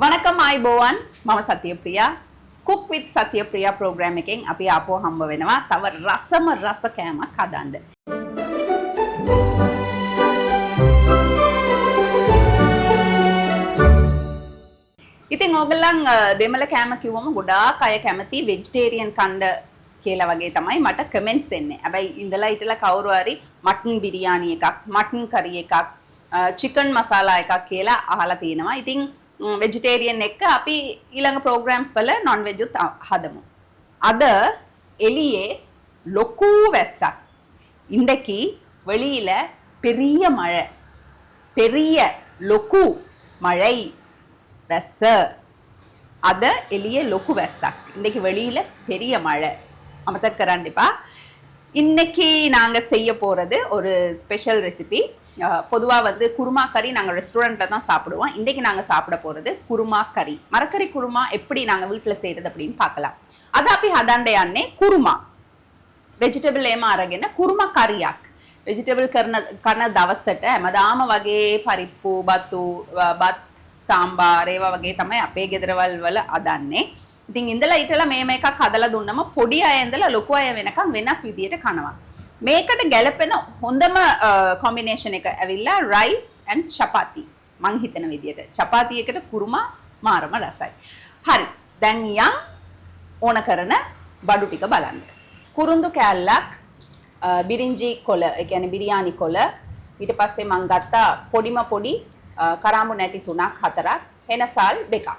වණකම් ආයිබෝවන් මම සත්‍යප්‍රියා cook with සත්‍යප්‍රියා program එකෙන් අපි ආපහු හම්බ වෙනවා තව රසම රස කෑමක් හදන්න. ඉතින් ඕගොල්ලන් දෙමළ කෑම කිව්වම ගොඩාක් අය කැමති vegetarian කන්න කියලා වගේ තමයි මට කමෙන්ට්ස් එන්නේ. හැබැයි ඉඳලා හිටලා කවුරු හරි මටන් බිරියානි එකක්, මටන් කරි එකක්, chicken මසාලා එකක් කියලා අහලා තියෙනවා. ඉතින් vegetarian එක අපි ඊළඟ programs වල non veg උත් හදමු. අද එළියේ ලොකු වැස්සක්. இன்றைக்கு வெளியில பெரிய மழை. பெரிய ලොකු மழை වැස්ස. අද එළියේ ලොකු වැස්සක්. இன்றைக்கு வெளியில பெரிய மழை. அமතக்க කරන්න එපා. இன்னைக்கு நாங்க செய்ய போறது ஒரு ஸ்பெஷல் ரெசிபி. பொதுவா வந்து குருமா கறி நாங்க ரெஸ்டாரண்ட்ல தான் சாப்பிடுவோம். இன்னைக்கு நாங்க சாப்பிட போறது குருமா கறி. மரக்கறி குருமா எப்படி நாங்க வீட்ல செய்யறது அப்படின்னு பார்க்கலாம். අද අපි හදන්න යන්නේ කුරුමා. vegetable එම අරගෙන කුරුමා කරියක්. vegetable කරන දවසට හැමදාම වගේ පරිප්පු, බත්, සාම්බාර් ඒවා වගේ තමයි අපේ ගෙදරවල් වල අදන්නේ. ඉතින් ඉඳලා ඊටලා මේම එකක් හදලා දුන්නම පොඩි අය ඉඳලා ලොකු අය වෙනකන් වෙනස් විදියට කනවා. මේකට ගැලපෙන හොඳම කොම්බිනේෂන් එක ඇවිල්ලා rice and chapati. මං හිතන විදියට chapati එකට කුරුමා මාරම රසයි. හරි. දැන් යම් ඕන කරන බඩු ටික බලන්න. කුරුඳු කෑල්ලක්, බිරින්ජි කොළ, ඒ කියන්නේ බිරියානි කොළ. ඊට පස්සේ මං ගත්තා පොඩිම පොඩි கராம்பு நட்டி 3 4 ஹெனசால் 2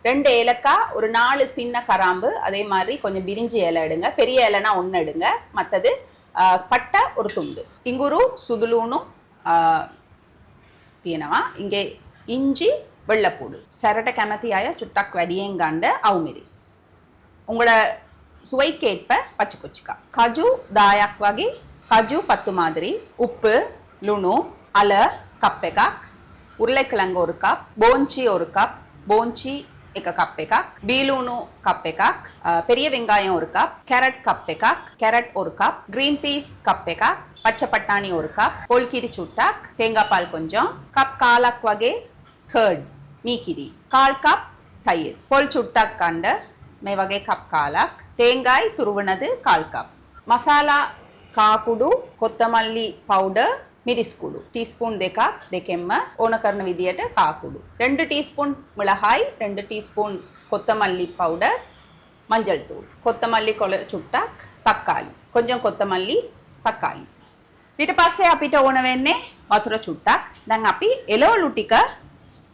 2 ஏலக்காய் ஒரு 4 சின்ன கராம்பு அதே மாதிரி கொஞ்சம் பிரிஞ்சி இலை எடுங்க பெரிய இலைனா 1 எடுங்க மற்றது பட்டை ஒரு துண்டு இங்குரு சுதுலூனு තියෙනවා இங்கே இஞ்சி வெள்ளைப்பூடு சரட்ட කැමති අය චුට්ටක් වැඩියෙන් ගන්න අවුමිරිස් උங்களோட சுவைக்கேற்ப பச்சை கொச்சிக்கா கஜு 10ක් වගේ කජු පත්තු மாதிரி உப்பு ලුණු අල කප් එකක් උருளைக்கிழங்கு ஒரு கப் போஞ்சி ஒரு கப் போஞ்சி එක කප් එකක් බීලුණු කප් එකක් பெரிய வெங்காயம் ஒரு கப் கேரட் கப் එකක් கேரட் ஒரு கப் green peas கப் එකක් பச்சை பட்டாணி ஒரு கப் பொல்கிரி சுட்டක් தேங்காய் பால் கொஞ்சம் கப் කාලක් වගේ curd மீකිරි 1/4 கப் தயிர் பொல் சுட்டක් කණ්ඩ මේ වගේ කප් කාලක් தேங்காய் துருவனது 1/4 கப் மசாலா කාකුඩු කොත්තමල්ලි පවුඩර් මිරිස්කුඩු ටීස්පූන් දෙකක් දෙකෙන්ම ඕන කරන විදියට කාකුඩු 2 ටීස්පූන් මිளகாய் 2 ටීස්පූන් கொத்தமல்லி பவுடர் மஞ்சள் தூள் கொத்தமல்லி කොළ චුට්ටක් තක්කාලි கொஞ்சம் கொத்தமல்லி තක්කාලි ඊට පස්සේ අපිට ඕන වෙන්නේ වතුර චුට්ටක් දැන් අපි එළවලු ටික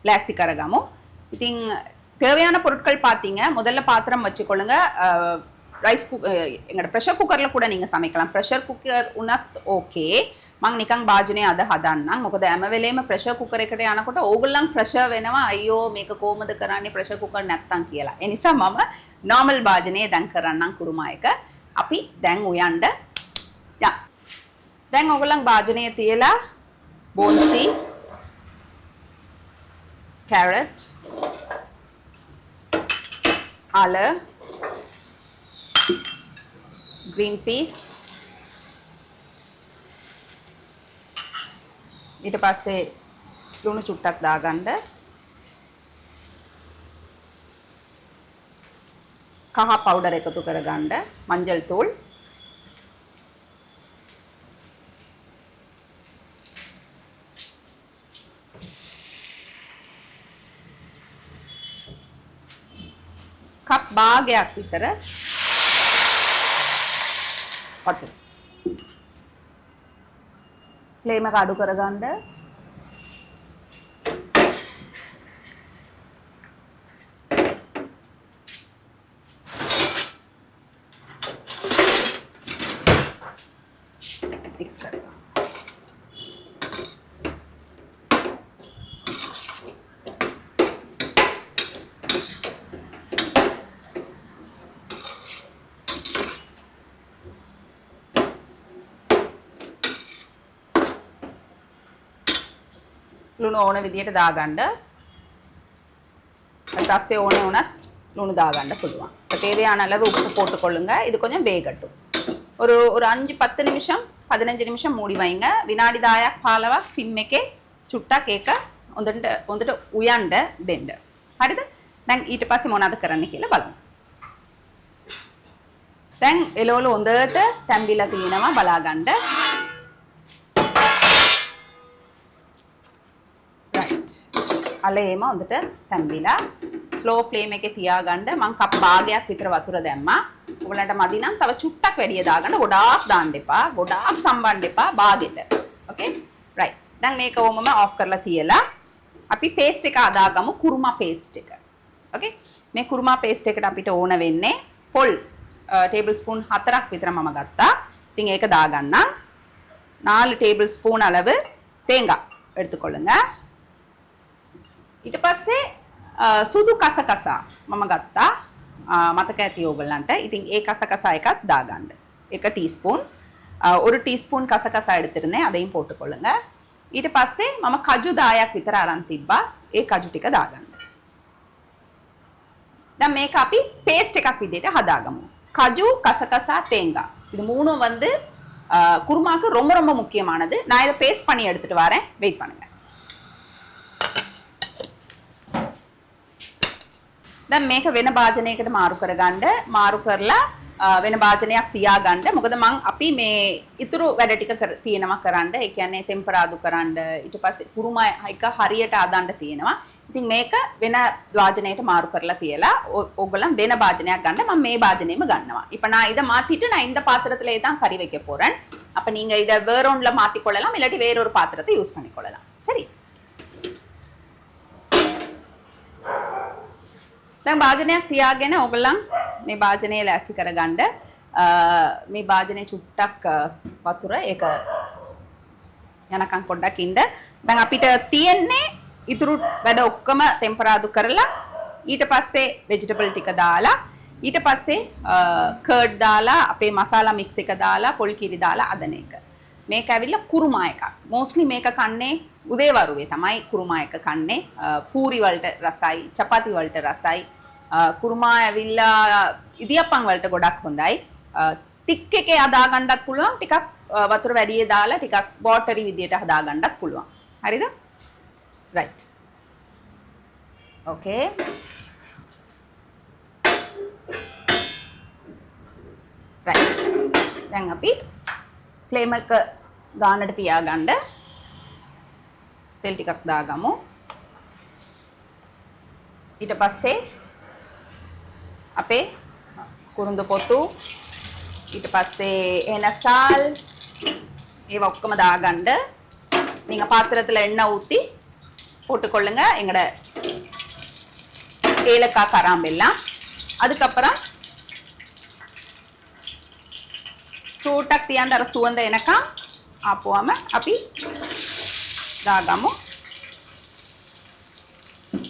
ලෑස්ති කරගමු ඉතින් தேவையான பொருட்கள் பாத்தீங்க முதல்ல பாத்திரம் வச்சுக்கொள்ளுங்க ரைஸ் எங்கட ප්‍රෙෂර් කුකර්ல கூட நீங்க சமைக்கலாம் ප්‍රෙෂර් කුකර් උනත් ඕකේ මං නිකන් භාජනයේ අද හදන්නම් මොකද හැම වෙලේම ප්‍රෙෂර් කුකර් එකට යනකොට ඕගොල්ලන් ප්‍රෙෂර් වෙනවා අයියෝ මේක කොහමද කරන්නේ ප්‍රෙෂර් කුකර් නැත්තම් කියලා. ඒ නිසා මම නෝමල් භාජනයේ දැන් කරන්නම් කුරුමා එක. අපි දැන් උයන්ඩ යා. දැන් ඕගොල්ලන් භාජනයේ තියලා බෝන්චි කැරට් අල green peas ඊට පස්සේ ලුණු චුට්ටක් දාගන්න කහ පවුඩර් එකතු කරගන්න මஞ்சள் தூள் කප් භාගයක් විතර වතුර ෆ්ලේම් එක අඩු කරගන්න मिक्स करेगा ලුණු ඕන විදියට දාගන්න. ඊපස්සේ ඕන උනත් ලුණු දාගන්න පුළුවන්. தேவையான அளவு உப்பு போட்டுக்கொள்ளுங்க. இது கொஞ்சம் வேகட்டும். ஒரு 5-10 நிமிஷம் 15 நிமிஷம் மூடி வைங்க. විනාඩි 10ක් 15ක් සිම් එකේ චුට්ටක් ඒක හොඳට උයන්න දෙන්න. හරිද? දැන් ඊට පස්සේ මොනවද කරන්න කියලා බලමු. දැන් එළවලු හොඳට තැම්බිලා තියෙනවා බලාගන්න. right. අලේම හොඳට තැම්බිලා ස්ලෝ ෆ්ලේම් එකේ තියාගන්න. මං කප් භාගයක් විතර වතුර දැම්මා. ඔයගලන්ට මදි නම් තව චුට්ටක් වැඩිය දාගන්න. ගොඩාක් දාන්න එපා. ගොඩාක් තම්බන්න එපා භාගෙට. okay right. දැන් මේක ඕමම ඔෆ් කරලා තියලා අපි පේස්ට් එක හදාගමු කුරුමා පේස්ට් එක. okay මේ කුරුමා පේස්ට් එකට අපිට ඕන වෙන්නේ පොල් ටේබල් ස්පූන් 4ක් විතර මම ගත්තා. ඉතින් ඒක දාගන්නම්. 4 டேபிள் ஸ்பூன் அளவு தேங்காய் எடுத்துக்கொள்ளுங்க. ඊට පස්සේ සුදු කසකසා මම ගත්තා. මතක ඇති ඕගලන්ට. ඉතින් ඒ கசகசா එකත් දාගන්න. 1 டீஸ்பூன் 1 டீஸ்பூன் கசகசா எடுத்திருந்தேன். அதையும் போட்டுக்கொள்ளுங்க. ඊට පස්සේ මම කජු 10ක් විතර අරන් තිබ්බා. ඒ කජු ටික දාගන්න. දැන් මේක අපි பேஸ்ட் එකක් විදිහට හදාගමු. கஜு கசகசா தேங்காய் இது மூணும் வந்து குருமாக்கு ரொம்ப ரொம்ப முக்கியமானது. நான் இதை பேஸ்ட் பண்ணி எடுத்துட்டு வரேன். வெயிட் பண்ணுங்க. දැන් මේක වෙන භාජනයකට මාරු කරගන්න. මාරු කරලා වෙන භාජනයක් තියාගන්න. මොකද මං අපි මේ ඉතුරු වැඩ ටික තියෙනවා කරන්න. ඒ කියන්නේ ටෙම්පරාදු කරන්න. ඊට පස්සේ කුරුමා එක හරියට අදන්න තියෙනවා. ඉතින් මේක වෙන භාජනයකට මාරු කරලා තියලා ඕගොල්ලන් වෙන භාජනයක් ගන්න. මම මේ භාජනයෙම ගන්නවා. இப்போ நான் இத மாத்திட்டு நான் இந்த பாத்திரத்திலே தான் கறி வைக்க போறேன். அப்ப நீங்க இத வேற ஒண்ணுல மாத்தி கொள்ளலாம். இல்லாட்டி வேற ஒரு பாத்திரத்தை யூஸ் பண்ணி கொள்ளலாம். சரி. දැන් භාජනයක් තියාගෙන ඕගොල්ලන් මේ භාජනය ලෑස්ති කරගන්න. මේ භාජනයේ චුට්ටක් වතුර ඒක යනකම් පොඩ්ඩක් ඉන්න. දැන් අපිට තියෙන්නේ ඉතුරු වැඩ ඔක්කොම ටෙම්පරාදු කරලා ඊට පස්සේ ভেජිටබල් ටික දාලා ඊට පස්සේ කර්ඩ් දාලා අපේ මසාලා මික්ස් එක දාලා පොල් කිරි දාලා අදන එක. මේක ඇවිල්ලා කුරුමා එකක්. මොස්ට්ලි මේක කන්නේ උදේවරුවේ තමයි කුරුමා එක කන්නේ. පූරි වලට රසයි, චපාති වලට රසයි. කුරුමා ඇවිල්ලා ඉදියප්පන් වලට ගොඩක් හොඳයි. තික් එකේ හදා ගන්නත් පුළුවන්. ටිකක් වතුර වැඩියේ දාලා ටිකක් වෝටරි විදියට හදා ගන්නත් පුළුවන්. හරිද? right. okay. right. දැන් අපි ෆ්ලේම් එක ගානට තියාගන්න. තෙල් ටිකක් දාගමු. ඊට පස්සේ අපේ කුරුඳු පොතු ඊට පස්සේ එනසල් ඒව ඔක්කොම දාගන්න. நீங்க பாத்திரத்துல எண்ணெய் ஊத்தி போட்டுக்கொள்ளுங்க. எங்கட ஏலக்காய் கராம்பெல்லாம் அதுக்கப்புறம் චූටක් තියන්න අර සුවඳ එනකම් ආපුවම අපි දාගමු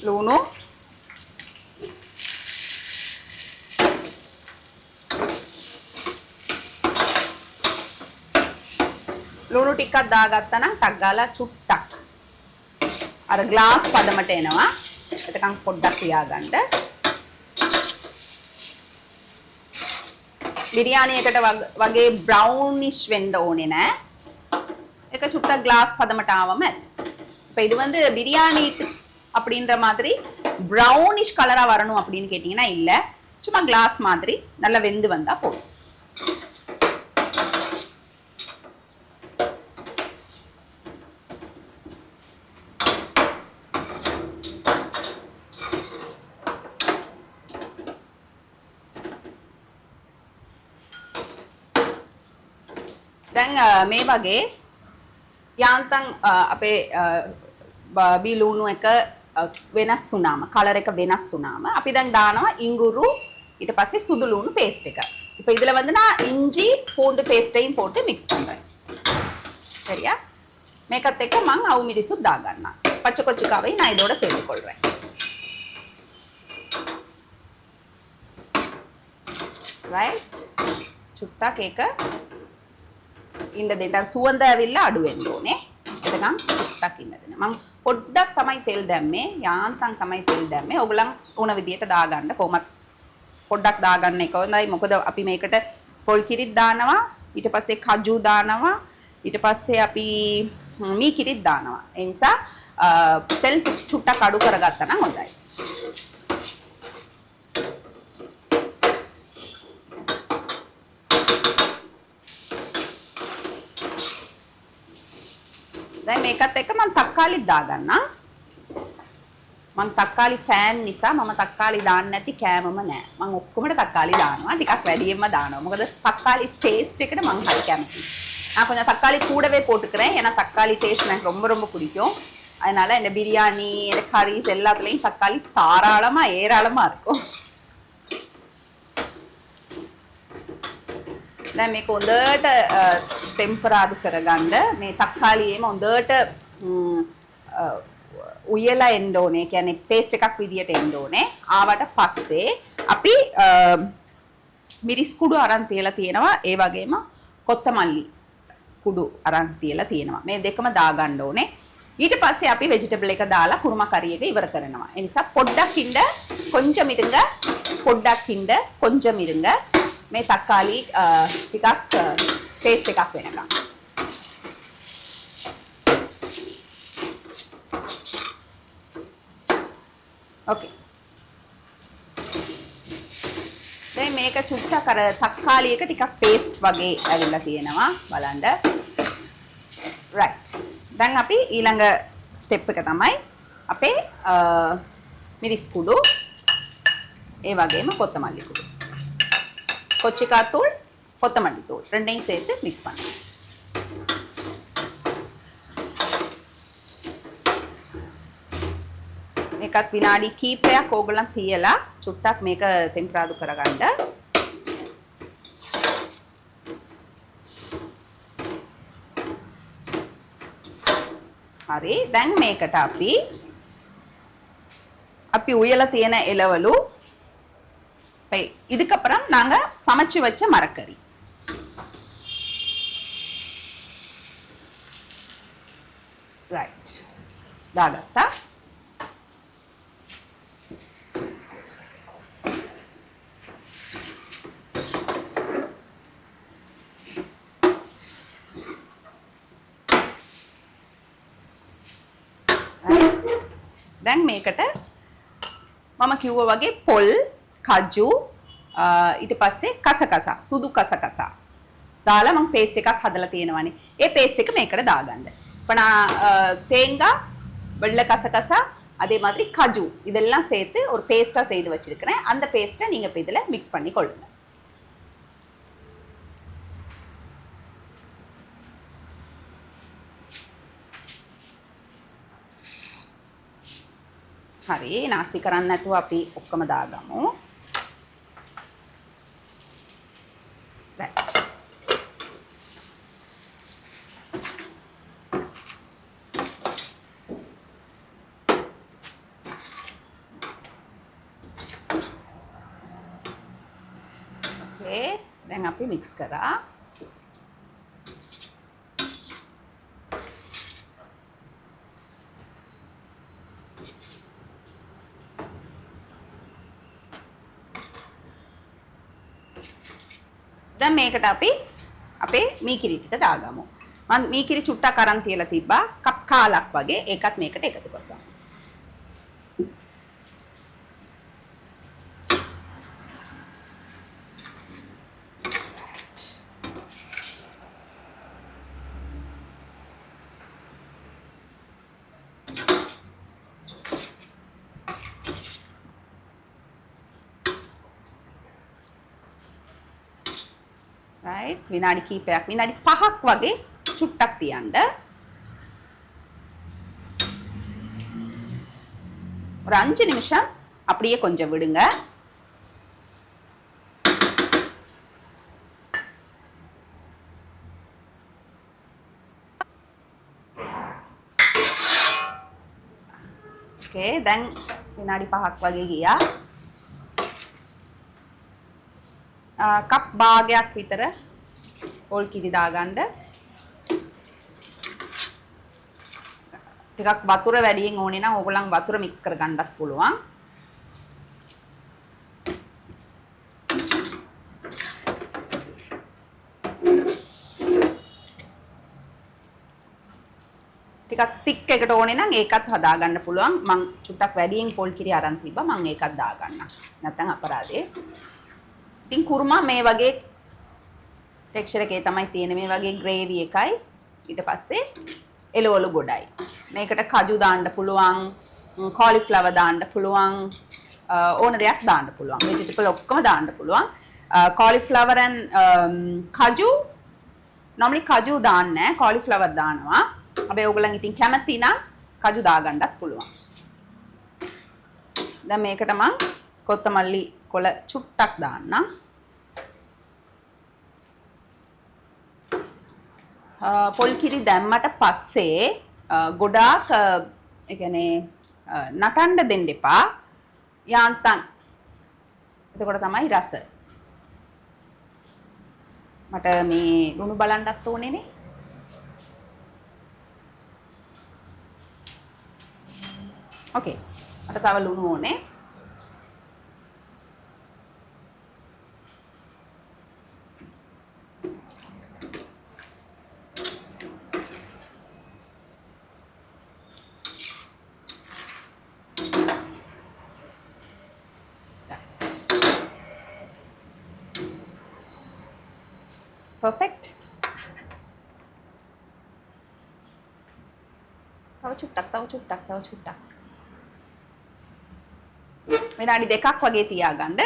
ලුණු ලුණු ටිකක් දාගත්තා නම් ටක් ගාලා චුට්ටක් අර ග්ලාස් පදමට එනවා. එතකන් පොඩ්ඩක් තියාගන්න. බිරියානි එකට වගේ බ්‍රවුනිෂ් වෙන්න ඕනේ නෑ. ඒක චුට්ටක් ග්ලාස් பதமට ஆவම இப்போ இது வந்து பிரியாணி அப்படின்ற மாதிரி brownish கலரா வரணும் அப்படின்னு கேட்டிங்கன்னா இல்ல. சும்மா கிளாஸ் மாதிரி நல்லா வெந்து வந்தா போதும். දැන් මේ වගේ යාන්තම් අපේ බිලුණු එක වෙනස් වුණාම කලර් එක වෙනස් වුණාම අපි දැන් දානවා ඉඟුරු ඊට පස්සේ සුදු ලුණු பேஸ்ட் එක. இப்போ இதுல வந்து நான் இஞ்சி பூண்டு பேஸ்டையும் போட்டு மிக்ஸ் பண்றேன். சரியா? මේකත් එක්ක මම අවු මිරිසුත් දාගන්නවා. பச்சை கொச்சிக்காவை நான் இதோட சேர்த்து கொள்றேன். right? චුට්ටක් ඒක ඉන්න දෙන්න සුවඳ ඇවිල්ලා අඩු වෙන්න ඕනේ. එතකන් චුට්ටක් ඉන්න දෙන්න. මම පොඩ්ඩක් තමයි තෙල් දැම්මේ. යාන්තම් තමයි තෙල් දැම්මේ. ඔයගලන් ඕන විදියට දාගන්න. කොහොමත් පොඩ්ඩක් දාගන්න එක හොඳයි. මොකද අපි මේකට පොල් කිරිත් දානවා. ඊට පස්සේ කජු දානවා. ඊට පස්සේ අපි මී කිරිත් දානවා. ඒ නිසා තෙල් චුට්ටක් අඩු කරගත්තා නම් හොඳයි. දැන් මේකත් එක්ක මම තක්කාලි දාගන්නම්. මම තක්කාලි ෆෑන් නිසා මම තක්කාලි දාන්නේ නැති කෑමම නෑ. මම ඔක්කොමඩ තක්කාලි දානවා. ටිකක් වැඩියෙන්ම දානවා. මොකද තක්කාලි ටේස්ට් එකට මම හරි கැමතියි. நான் கொஞ்சம் தக்காளி கூடவே போட்டுக்கிறேன். ஏன்னா தக்காளி டேஸ்ட் எனக்கு ரொம்ப ரொம்ப பிடிக்கும். அதனால இந்த பிரியாணி, இந்த கரீஸ் எல்லாத்துலேயும் தக்காளி தாராளமாக ஏராளமாக இருக்கும். දැන් මේක හොඳට ටෙම්පරාදු කරගන්න මේ තක්කාලියේම හොඳට උයලා එන්න ඕනේ. කියන්නේ පේස්ට් එකක් විදියට එන්න ඕනේ. ආවට පස්සේ අපි මිරිස් කුඩු අරන් තියලා තියෙනවා. ඒ වගේම කොත්තමල්ලි කුඩු අරන් තියලා තියෙනවා. මේ දෙකම දාගන්න ඕනේ. ඊට පස්සේ අපි ভেජිටබල් එක දාලා කුරුමා කරි එක ඉවර කරනවා. ඒ නිසා පොඩ්ඩක් ඉන්න கொஞ்சம் இருங்க. පොඩ්ඩක් ඉන්න கொஞ்சம் இருங்க. මේ තක්කාලි ටිකක් ටේස්ට් එකක් වෙනකම්. ඕකේ. දැන් මේක චුට්ටක් අර තක්කාලි එක ටිකක් පේස්ට් වගේ ඇවිල්ලා තියෙනවා බලන්න. right. දැන් අපි ඊළඟ ස්ටෙප් එක තමයි අපේ මිරිස් කුඩු ඒ වගේම කොත්තමල්ලි කුඩු. கொச்சிக்காய் தூள், கொத்தமல்லி தூள் ரெண்டையும் சேர்த்து மிக்ஸ் பண்ணுங்க. මේකත් විනාඩි කීපයක් ඕගොල්ලන් තියලා චුට්ටක් මේක ටෙම්පරාදු කරගන්න. හරි. දැන් මේකට අපි උයලා තියෙන එළවලු இதுக்கப்புறம் நாங்க சமைச்சு வச்ச மரக்கறி ரைட் දාගත්තා. දැන් මේකට මම කිව්වා වගේ පොල් කජු ඊට පස්සේ කසකසා සුදු කසකසා දාලා මම பேஸ்ட் එකක් හදලා තියෙනවානේ. ඒ பேஸ்ட் එක මේකට දාගන්න. இப்போ நான் தேங்காய், வெள்ளை கசகசா, அதே மாதிரி கஜு இதெல்லாம் சேர்த்து ஒரு பேஸ்டா செய்து வச்சிருக்கிறேன். அந்த பேஸ்ட்டை நீங்க இப்போ இதுல மிக்ஸ் பண்ணி கொள்ளுங்க. හරි. නාස්ති කරන්න නැතුව අපි ඔක්කොම දාගමු. right. okay. දැන් අපි මික්ස් කරා. දැන් මේකට අපි අපේ මීකිරි ටික දාගමු. මම මීකිරි චුට්ටක් අරන් තියලා තිබ්බා. කප් කාලක් වගේ ඒකත් මේකට එකතු කරගමු. right. විනාඩි කීපයක් විනාඩි 5ක් වගේ චුට්ටක් තියන්න. ஒரு 5 நிமிஷம் அப்படியே கொஞ்சம் விடுங்க. okay. දැන් විනාඩි 5ක් වගේ ගියා. කප් භාගයක් විතර පොල් කිරි දාගන්න. ටිකක් වතුර වැඩියෙන් ඕනේ නම් ඕගොල්ලන් වතුර මික්ස් කරගන්නත් පුළුවන්. ටිකක් තික් එකට ඕනේ නම් ඒකත් හදාගන්න පුළුවන්. මං චුට්ටක් වැඩියෙන් පොල් කිරි අරන් තිබ්බා. මං ඒකත් දාගන්නම්. නැත්නම් අපරාධේ. ඉතින් කුරුමා මේ වගේ ටෙක්ස්චර් එකේ තමයි තියෙන්නේ. මේ වගේ ග්‍රේවි එකයි. ඊට පස්සේ එළවලු ගොඩයි. මේකට කජු දාන්න පුළුවන්, cauliflower දාන්න පුළුවන්, ඕන දෙයක් දාන්න පුළුවන්. vegetable ඔක්කොම දාන්න පුළුවන්. cauliflower and කජු normally කජු දාන්නේ නැහැ, cauliflower දානවා. හැබැයි ඔයගොල්ලන් ඉතින් කැමති නම් කජු දාගන්නත් පුළුවන්. දැන් මේකට මම කොත්තමල්ලි කොළ චුට්ටක් දාන්නම්. පොල් කිරි දැම්මට පස්සේ ගොඩාක් ඒ කියන්නේ නටන්න දෙන්න එපා. යාන්තම්. එතකොට තමයි රස. මට මේ ලුණු බලන්නත් ඕනේ නේ. ඕකේ. මට තව ලුණු ඕනේ. Perfect. තව චුට්ටක්. வினாடி දෙකක් වගේ තියාගන්න.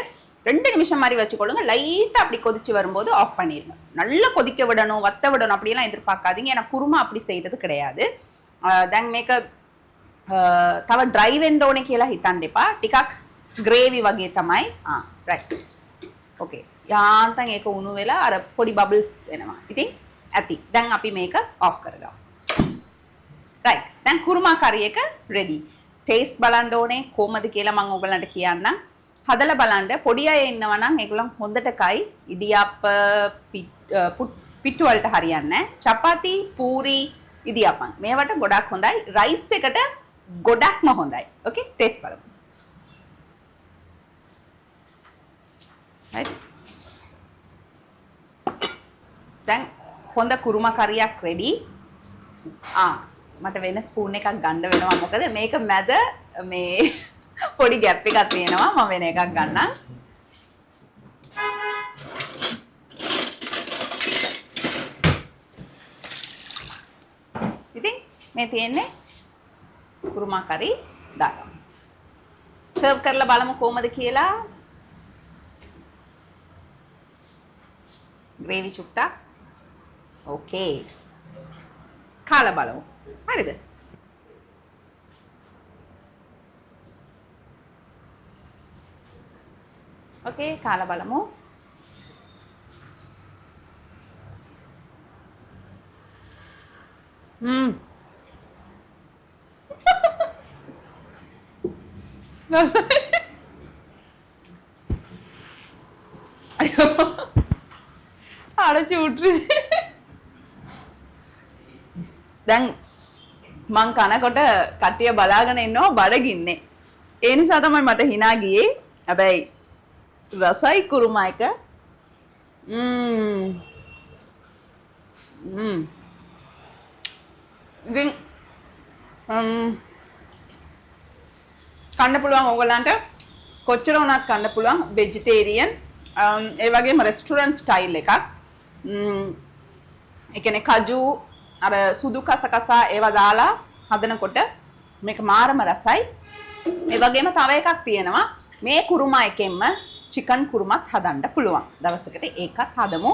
2 நிமிஷம் மாதிரி வச்சுக்கொள்ளுங்க. லைட்டா அப்படி கொதிச்சு வரும்போது ஆஃப் பண்ணிருங்க. நல்லா கொதிக்க விடணும், வத்த விடணும் அப்படியெல்லாம் எதிர்பார்க்காதீங்க. ஏன்னா குருமா அப்படி செய்யறது கிடையாது. දැන් මේක තව ඩ්‍රයි වෙන්න ඕනේ කියලා හිතන්න එපා. ටිකක් ග්‍රේවි වගේ තමයි. රයිට්. ඕකේ. යාන්තම් ඒක උණු වෙලා අර පොඩි බබල්ස් එනවා. ඉතින් ඇති. දැන් අපි මේක ඔෆ් කරගමු. රයිට්. දැන් කුරුමා කරි එක රෙඩි. ටේස්ට් බලන්න ඕනේ කොහමද කියලා මම ඔයගලන්ට කියන්නම්. හදලා බලන්න. පොඩි අය ඉන්නවා නම් ඒගොල්ලන් හොඳට කයි. ඉදියාප්ප පිට්ටු වලට හරියන්නේ නැහැ. චපාති, පූරි, ඉදියාප්පන්. මේවට ගොඩක් හොඳයි. රයිස් එකට ගොඩක්ම හොඳයි. ඕකේ ටේස්ට් බලමු. රයිට්. දැන් හොඳ කුරුමා කරියක් රෙඩි. මට වෙන ස්පූන් එකක් ගන්න වෙනවා. මොකද මේක මැද මේ පොඩි ગેප් එකක් තියෙනවා. මම වෙන එකක් ගන්නම්. ඉතින් මේ තියෙන්නේ කුරුමා කරි දාගමු. සර්ව් කරලා බලමු කොහමද කියලා. ග්‍රේවි චුට්ටක්. ඕකේ. කාලා බලමු. හරිද? ඕකේ කාලා බලමු. අයියෝ. ආර චූට්‍රි. දැන් මං කනකොට කට්ටිය බලාගෙන ඉන්නවා බඩගින්නේ. ඒ නිසා තමයි මට hina ගියේ. හැබැයි රසයි කුරුමා එක. ඉතින් කන්න පුළුවන් ඕගලන්ට කොච්චර වුණත් කන්න පුළුවන් වෙජිටේරියන්. ඒ වගේම රෙස්ටොරන්ට් ස්ටයිල් එකක්. ඒ කියන්නේ කජු අර සුදු කසකසා ඒවා දාලා හදනකොට මේක මාරම රසයි. ඒ වගේම තව එකක් තියෙනවා. මේ කුරුමා එකෙන්ම චිකන් කුරුමත් හදන්න පුළුවන්. දවසකට ඒකත් හදමු.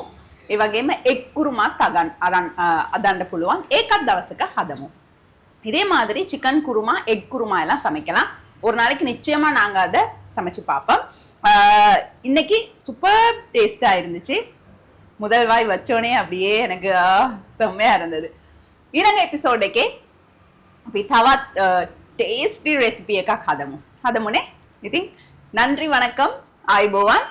ඒ වගේම එග් කුරුමත් හදන්න පුළුවන්. ඒකත් දවසක ஹதமு. இதே மாதிரி சிக்கன் குருமா எக் குருமா எல்லாம் சமைக்கலாம். ஒரு நாளைக்கு நிச்சயமா நாங்க அதை சமைச்சு பார்ப்போம். இன்னைக்கு சூப்பர் டேஸ்டா இருந்துச்சு. முதல் வாய் வச்சோனே அப்படியே எனக்கு செம்மையா இருந்தது. ඊළඟ එපිසෝඩ් එකේ අපි තවත් ටේස්ටි රෙසිපි එකක් හදමු. හදමුනේ. ඉතින් නன்றி வணக்கம். ආයුබෝවන්.